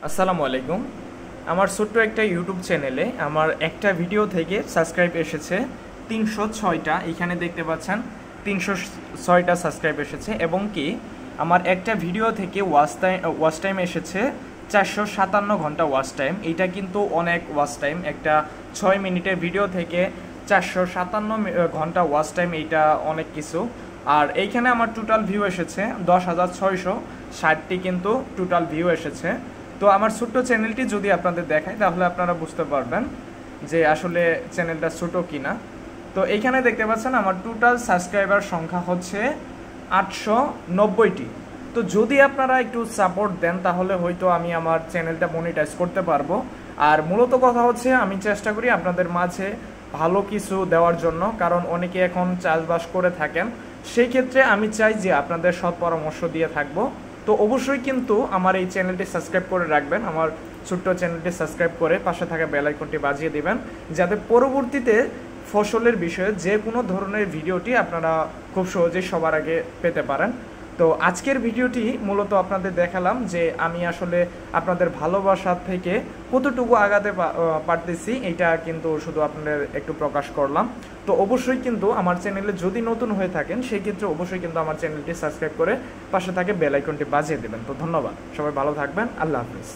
আসসালামু আলাইকুম। আমার ছোট্ট একটা ইউটিউব চ্যানেলে আমার একটা ভিডিও থেকে সাবস্ক্রাইব এসেছে ৩০৬টা। এখানে দেখতে পাচ্ছেন ৩০৬টা সাবস্ক্রাইব এসেছে, এবং কি আমার একটা ভিডিও থেকে ওয়াচ টাইম এসেছে ৪৫৭ ঘন্টা ওয়াচ টাইম। এটা কিন্তু অনেক ওয়াচ টাইম, একটা ৬ মিনিটের ভিডিও থেকে ৪৫৭ ঘন্টা ওয়াচ টাইম, এইটা অনেক কিছু। আর এইখানে আমার টোটাল ভিউ এসেছে ১০,৬৬০টি, কিন্তু টোটাল ভিউ এসেছে। তো আমার ছোট্ট চ্যানেলটি যদি আপনাদের দেখায় তাহলে আপনারা বুঝতে পারবেন যে আসলে চ্যানেলটা ছোটো কিনা। তো এইখানে দেখতে পাচ্ছেন আমার টোটাল সাবস্ক্রাইবার সংখ্যা হচ্ছে ৮৯০টি। তো যদি আপনারা একটু সাপোর্ট দেন তাহলে হয়তো আমি আমার চ্যানেলটা মনিটাইজ করতে পারবো। আর মূলত কথা হচ্ছে আমি চেষ্টা করি আপনাদের মাঝে ভালো কিছু দেওয়ার জন্য, কারণ অনেকে এখন চাষবাস করে থাকেন। সেই ক্ষেত্রে আমি চাই যে আপনাদের সৎ পরামর্শ দিয়ে থাকবো। তো অবশ্যই কিন্তু আমার এই চ্যানেলটি সাবস্ক্রাইব করে রাখবেন, আমার ছোট্ট চ্যানেলটি সাবস্ক্রাইব করে পাশে থাকা বেল আইকনটি বাজিয়ে দিবেন, যাতে পরবর্তীতে ফসলের বিষয়ে যে কোনো ধরনের ভিডিওটি আপনারা খুব সহজেই সবার আগে পেতে পারেন। তো আজকের ভিডিওটি মূলত আপনাদের দেখালাম যে আমি আসলে আপনাদের ভালোবাসা থেকে কতটুকু আগাতে পারতেছি, এটা কিন্তু শুধু আপনাদের একটু প্রকাশ করলাম। তো অবশ্যই কিন্তু আমার চ্যানেলে যদি নতুন হয়ে থাকেন সেই ক্ষেত্রে অবশ্যই কিন্তু আমার চ্যানেলটি সাবস্ক্রাইব করে পাশে থাকে বেল আইকনটি বাজিয়ে দেবেন। তো ধন্যবাদ, সবাই ভালো থাকবেন, আল্লাহ হাফিজ।